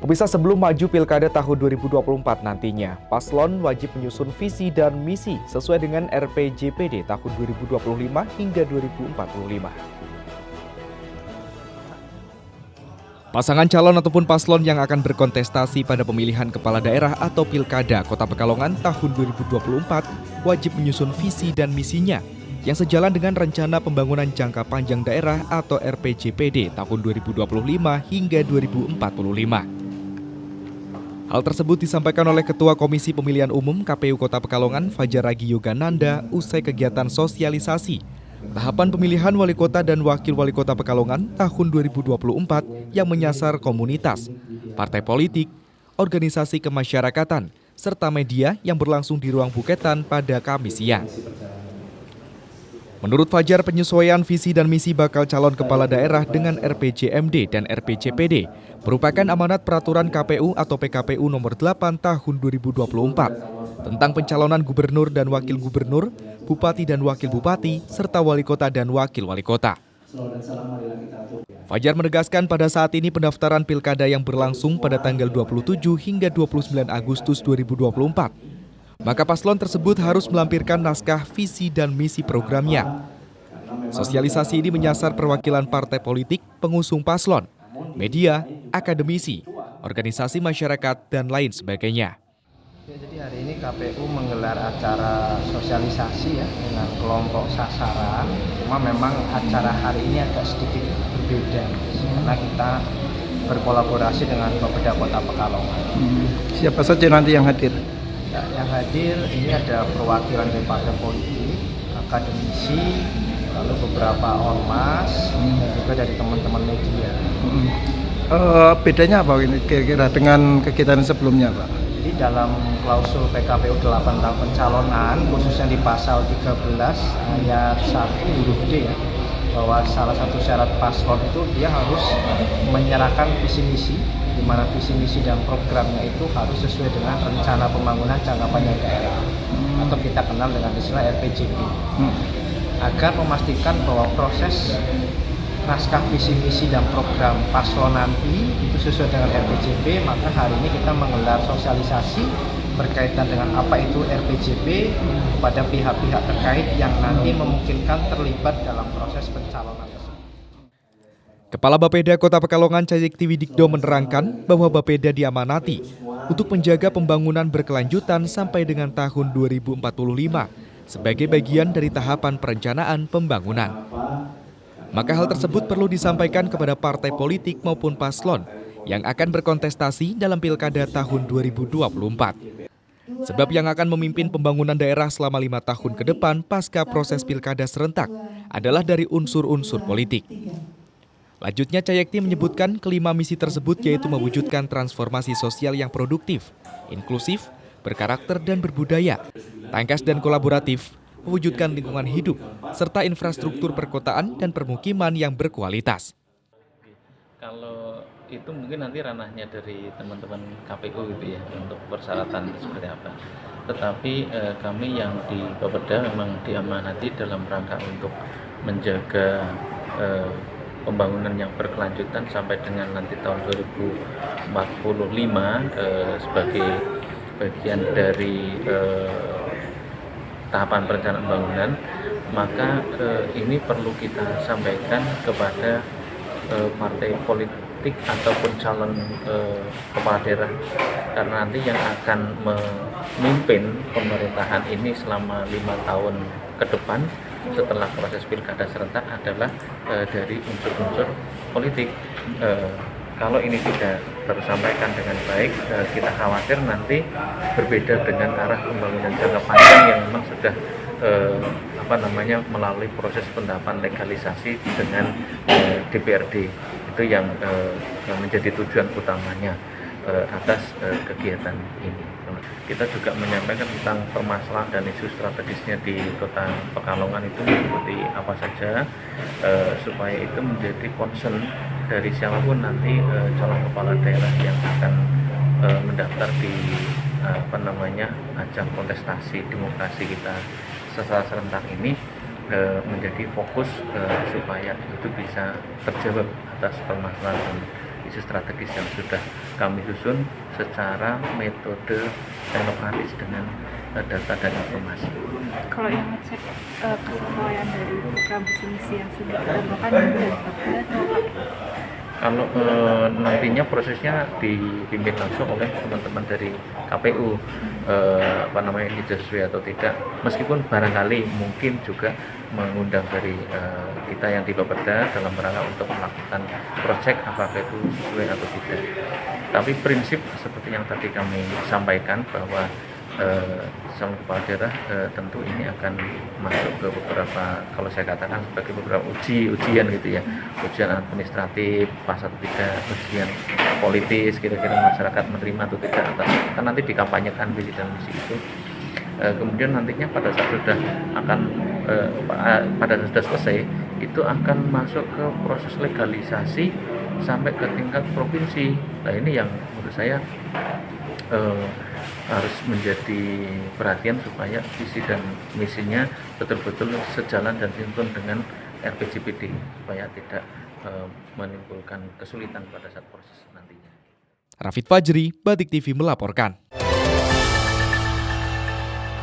Pemirsa, sebelum maju Pilkada tahun 2024 nantinya, paslon wajib menyusun visi dan misi sesuai dengan RPJPD tahun 2025 hingga 2045. Pasangan calon ataupun paslon yang akan berkontestasi pada pemilihan kepala daerah atau Pilkada Kota Pekalongan tahun 2024 wajib menyusun visi dan misinya yang sejalan dengan Rencana Pembangunan Jangka Panjang Daerah atau RPJPD tahun 2025 hingga 2045. Hal tersebut disampaikan oleh Ketua Komisi Pemilihan Umum KPU Kota Pekalongan Fajar Ragi Yogananda usai kegiatan sosialisasi tahapan pemilihan Wali Kota dan Wakil Wali Kota Pekalongan tahun 2024 yang menyasar komunitas, partai politik, organisasi kemasyarakatan, serta media yang berlangsung di Ruang Buketan pada Kamis siang. Menurut Fajar, penyesuaian visi dan misi bakal calon kepala daerah dengan RPJMD dan RPJPD merupakan amanat peraturan KPU atau PKPU nomor 8 tahun 2024 tentang pencalonan gubernur dan wakil gubernur, bupati dan wakil bupati, serta wali kota dan wakil wali kota. Fajar menegaskan pada saat ini pendaftaran pilkada yang berlangsung pada tanggal 27 hingga 29 Agustus 2024. Maka paslon tersebut harus melampirkan naskah visi dan misi programnya. Sosialisasi ini menyasar perwakilan partai politik, pengusung paslon, media, akademisi, organisasi masyarakat, dan lain sebagainya. Jadi hari ini KPU menggelar acara sosialisasi ya dengan kelompok sasaran. Cuma memang acara hari ini agak sedikit berbeda karena kita berkolaborasi dengan Bapeda Kota Pekalongan. Siapa saja nanti yang hadir? Ya, yang hadir ini ada perwakilan dari partai politik, akademisi, lalu beberapa ormas, dan juga dari teman-teman media. Bedanya apa ini kira-kira dengan kegiatan sebelumnya, Pak? Jadi dalam klausul PKPU 8 tentang pencalonan, khususnya di pasal 13 ayat 1 huruf D ya, bahwa salah satu syarat paslon itu dia harus menyerahkan visi misi, di mana visi misi dan programnya itu harus sesuai dengan Rencana Pembangunan Jangka Panjang Daerah atau kita kenal dengan istilah RPJP, agar memastikan bahwa proses naskah visi misi dan program paslon nanti itu sesuai dengan RPJP. Maka hari ini kita menggelar sosialisasi berkaitan dengan apa itu RPJP pada pihak-pihak terkait yang nanti memungkinkan terlibat dalam proses pencalonan tersebut. Kepala Bapeda Kota Pekalongan Cayekti Widikdo menerangkan bahwa Bapeda diamanati untuk menjaga pembangunan berkelanjutan sampai dengan tahun 2045 sebagai bagian dari tahapan perencanaan pembangunan. Maka hal tersebut perlu disampaikan kepada partai politik maupun paslon yang akan berkontestasi dalam Pilkada tahun 2024. Sebab yang akan memimpin pembangunan daerah selama 5 tahun ke depan pasca proses Pilkada serentak adalah dari unsur-unsur politik. Lanjutnya, Cayekti menyebutkan kelima misi tersebut yaitu mewujudkan transformasi sosial yang produktif, inklusif, berkarakter dan berbudaya, tangkas dan kolaboratif, mewujudkan lingkungan hidup, serta infrastruktur perkotaan dan permukiman yang berkualitas. Kalau itu mungkin nanti ranahnya dari teman-teman KPU gitu ya, untuk persyaratan seperti apa. Tetapi kami yang di Bapeda memang diamanati dalam rangka untuk menjaga pembangunan yang berkelanjutan sampai dengan nanti tahun 2045 sebagai bagian dari tahapan perencanaan pembangunan. Maka ini perlu kita sampaikan kepada partai politik ataupun calon kepala daerah, karena nanti yang akan memimpin pemerintahan ini selama 5 tahun ke depan setelah proses pilkada serentak adalah dari unsur-unsur politik. Kalau ini tidak tersampaikan dengan baik, kita khawatir nanti berbeda dengan arah pembangunan jangka panjang yang memang sudah melalui proses pendapan legalisasi dengan DPRD. Itu yang menjadi tujuan utamanya atas kegiatan ini. Kita juga menyampaikan tentang permasalahan dan isu strategisnya di Kota Pekalongan itu seperti apa saja, supaya itu menjadi concern dari siapapun nanti calon kepala daerah yang akan mendaftar di ajang kontestasi demokrasi kita secara serentak ini, menjadi fokus supaya itu bisa terjawab atas permasalahan dan isu strategis yang sudah kami susun secara metode teknokratis dengan data dan informasi. Kalau yang ngecek kesesuaian dari program visi misi yang sudah ditentukan dari Bapeda atau apa? Kalau nantinya prosesnya dipimpin langsung oleh teman-teman dari KPU, ini sesuai atau tidak. Meskipun barangkali mungkin juga mengundang dari kita yang di Bapeda dalam rangka untuk melakukan cross check apakah itu sesuai atau tidak. Tapi prinsip seperti yang tadi kami sampaikan bahwa calon kepala daerah tentu ini akan masuk ke beberapa, kalau saya katakan sebagai beberapa ujian gitu ya, ujian administratif, pas atau tidak, ujian politis, kira-kira masyarakat menerima atau tidak atas, kan nanti dikampanyekan visi dan misi itu. Kemudian nantinya pada saat sudah sudah selesai, itu akan masuk ke proses legalisasi sampai ke tingkat provinsi. Nah ini yang menurut saya harus menjadi perhatian supaya visi dan misinya betul-betul sejalan dan sinkron dengan RPJPD supaya tidak menimbulkan kesulitan pada saat proses nantinya. Rafid Fajri, Batik TV melaporkan.